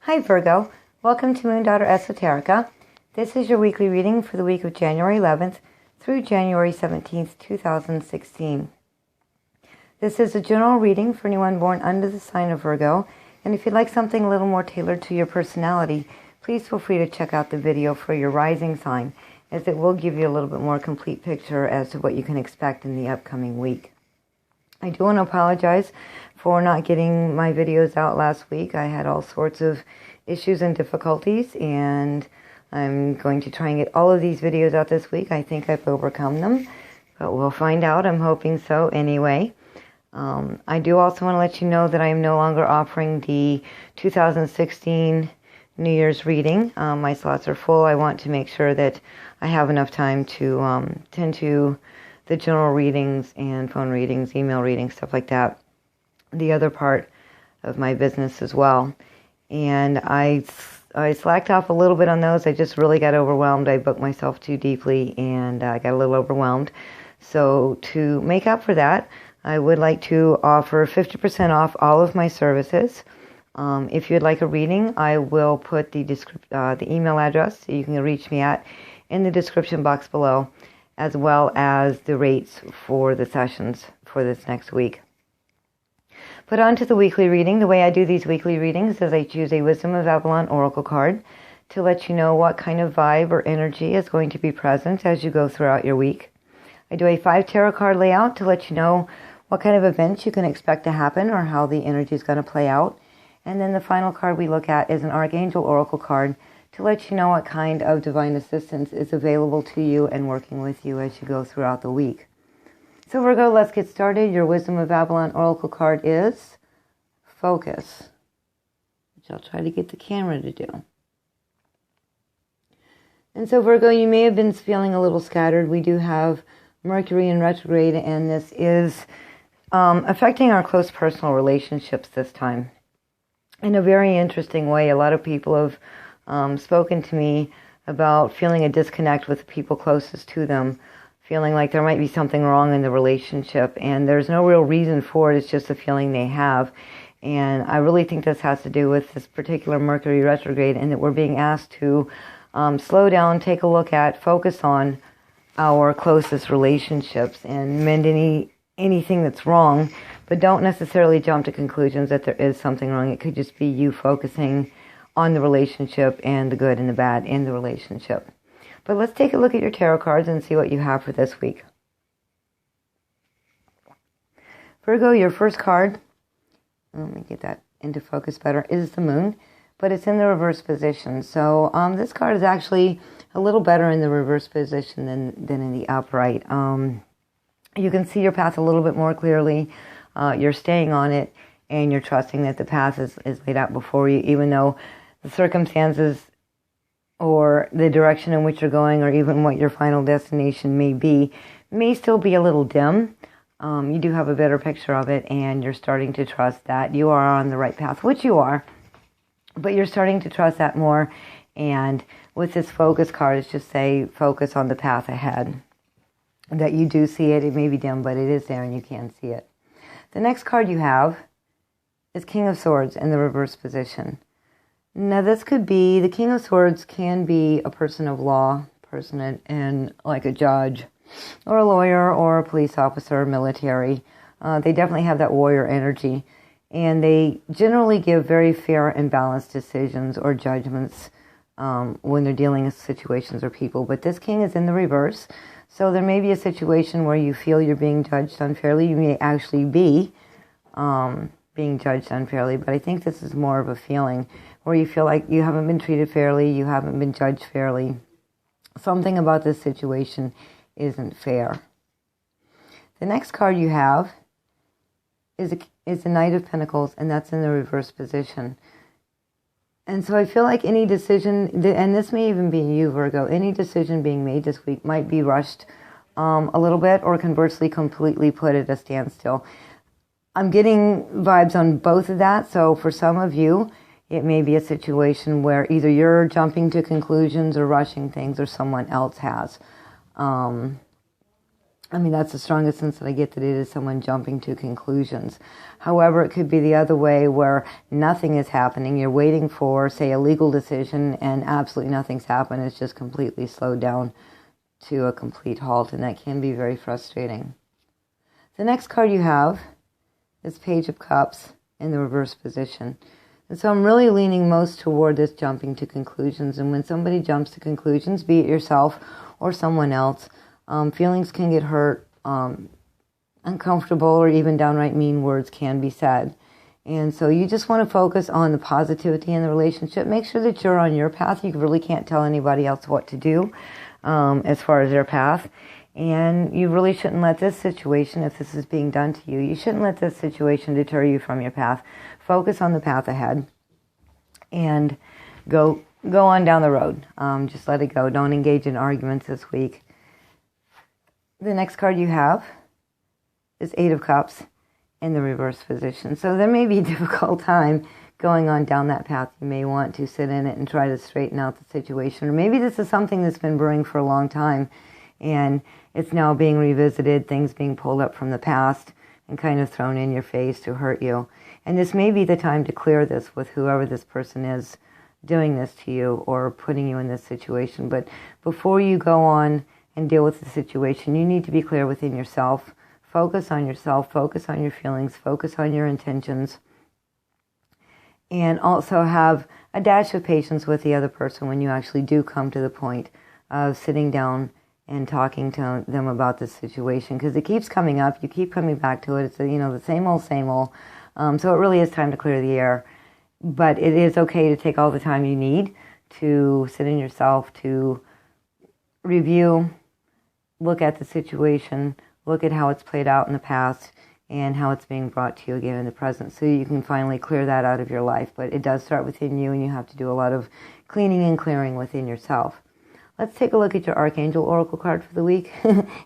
Hi Virgo, welcome to MoonDaughter Esoterica. This is your weekly reading for the week of January 11th through January 17th, 2016. This is a general reading for anyone born under the sign of Virgo, and if you'd like something a little more tailored to your personality, please feel free to check out the video for your rising sign, as it will give you a little bit more complete picture as to what you can expect in the upcoming week. I do want to apologize for not getting my videos out last week. I had all sorts of issues and difficulties, and I'm going to try and get all of these videos out this week. I think I've overcome them, but we'll find out. I'm hoping so anyway. I do also want to let you know that I am no longer offering the 2016 New Year's reading. My slots are full. I want to make sure that I have enough time to tend to the general readings and phone readings, email readings, stuff like that. The other part of my business as well. And I slacked off a little bit on those. I just really got overwhelmed. I booked myself too deeply and I got a little overwhelmed. So to make up for that, I would like to offer 50% off all of my services. If you'd like a reading, I will put the email address that you can reach me at in the description box below, as well as the rates for the sessions for this next week. But on to the weekly reading. The way I do these weekly readings is I choose a Wisdom of Avalon Oracle card to let you know what kind of vibe or energy is going to be present as you go throughout your week. I do a 5 tarot card layout to let you know what kind of events you can expect to happen or how the energy is going to play out. And then the final card we look at is an Archangel Oracle card to let you know what kind of divine assistance is available to you and working with you as you go throughout the week. So Virgo, let's get started. Your Wisdom of Avalon Oracle card is Focus, which I'll try to get the camera to do. And so Virgo, you may have been feeling a little scattered. We do have Mercury in retrograde, and this is affecting our close personal relationships this time in a very interesting way. A lot of people have spoken to me about feeling a disconnect with the people closest to them, feeling like there might be something wrong in the relationship, and there's no real reason for it. It's just a feeling they have. And I really think this has to do with this particular Mercury retrograde, and that we're being asked to slow down, take a look at, focus on our closest relationships and mend anything that's wrong, but don't necessarily jump to conclusions that there is something wrong. It could just be you focusing on the relationship and the good and the bad in the relationship. But let's take a look at your tarot cards and see what you have for this week. Virgo, your first card, let me get that into focus better, is the Moon, but it's in the reverse position. So this card is actually a little better in the reverse position than in the upright. You can see your path a little bit more clearly. You're staying on it, and you're trusting that the path is laid out before you, even though the circumstances or the direction in which you're going, or even what your final destination may still be a little dim. You do have a better picture of it, and you're starting to trust that you are on the right path, which you are, but you're starting to trust that more. And with this focus card, it's just say focus on the path ahead, that you do see it. It may be dim, but it is there and you can see it. The next card you have is King of Swords in the reverse position. Now this could be, the King of Swords can be a person of law, person and like a judge or a lawyer or a police officer, military. They definitely have that warrior energy, and they generally give very fair and balanced decisions or judgments when they're dealing with situations or people. But this king is in the reverse, so there may be a situation where you feel you're being judged unfairly. You may actually be being judged unfairly, but I think this is more of a feeling where you feel like you haven't been treated fairly, you haven't been judged fairly. Something about this situation isn't fair. The next card you have is the Knight of Pentacles, and that's in the reverse position. And so I feel like any decision, and this may even be you, Virgo, any decision being made this week might be rushed a little bit, or conversely completely put at a standstill. I'm getting vibes on both of that. So for some of you, it may be a situation where either you're jumping to conclusions or rushing things, or someone else has. I mean, that's the strongest sense that I get, that it is someone jumping to conclusions. However, it could be the other way where nothing is happening. You're waiting for, say, a legal decision and absolutely nothing's happened. It's just completely slowed down to a complete halt, and that can be very frustrating. The next card you have is Page of Cups in the reverse position. And so I'm really leaning most toward this jumping to conclusions. And when somebody jumps to conclusions, be it yourself or someone else, feelings can get hurt, uncomfortable, or even downright mean words can be said. And so you just want to focus on the positivity in the relationship. Make sure that you're on your path. You really can't tell anybody else what to do as far as their path. And you really shouldn't let this situation, if this is being done to you, you shouldn't let this situation deter you from your path. Focus on the path ahead and go on down the road. Just let it go. Don't engage in arguments this week. The next card you have is Eight of Cups in the reverse position. So there may be a difficult time going on down that path. You may want to sit in it and try to straighten out the situation. Or maybe this is something that's been brewing for a long time and it's now being revisited, things being pulled up from the past and kind of thrown in your face to hurt you. And this may be the time to clear this with whoever this person is doing this to you or putting you in this situation. But before you go on and deal with the situation, you need to be clear within yourself. Focus on yourself, focus on your feelings, focus on your intentions, and also have a dash of patience with the other person when you actually do come to the point of sitting down and talking to them about this situation, because it keeps coming up, you keep coming back to it, it's the same old, so it really is time to clear the air. But it is okay to take all the time you need to sit in yourself, to review, look at the situation, look at how it's played out in the past and how it's being brought to you again in the present, so you can finally clear that out of your life. But it does start within you, and you have to do a lot of cleaning and clearing within yourself. Let's take a look at your Archangel Oracle card for the week.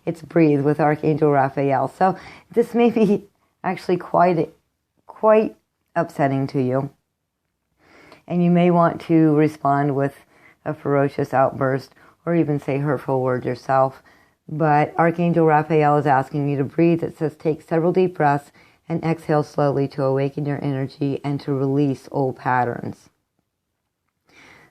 It's Breathe with Archangel Raphael. So this may be actually quite upsetting to you, and you may want to respond with a ferocious outburst or even say hurtful words yourself. But Archangel Raphael is asking you to breathe. It says take several deep breaths and exhale slowly to awaken your energy and to release old patterns.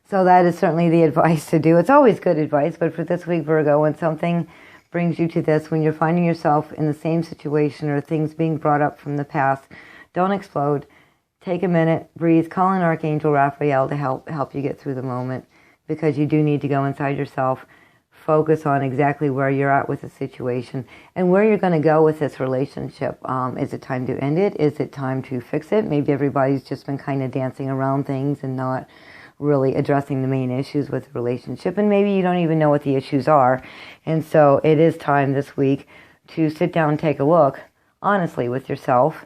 So that is certainly the advice to do. It's always good advice, but for this week, Virgo, when something brings you to this, when you're finding yourself in the same situation or things being brought up from the past, don't explode. Take a minute, breathe, call in Archangel Raphael to help you get through the moment, because you do need to go inside yourself, focus on exactly where you're at with the situation and where you're going to go with this relationship. Is it time to end it? Is it time to fix it? Maybe everybody's just been kind of dancing around things and not really addressing the main issues with the relationship. And maybe you don't even know what the issues are. And so it is time this week to sit down and take a look honestly with yourself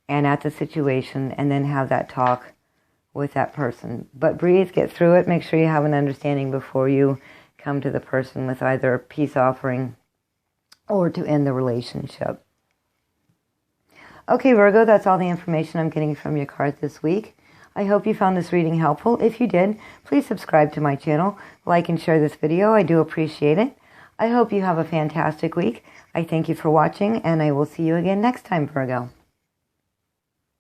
and at the situation, and then have that talk with that person. But breathe, get through it. Make sure you have an understanding before you come to the person with either a peace offering or to end the relationship. Okay, Virgo, that's all the information I'm getting from your card this week. I hope you found this reading helpful. If you did, please subscribe to my channel, like and share this video. I do appreciate it. I hope you have a fantastic week. I thank you for watching, and I will see you again next time, Virgo.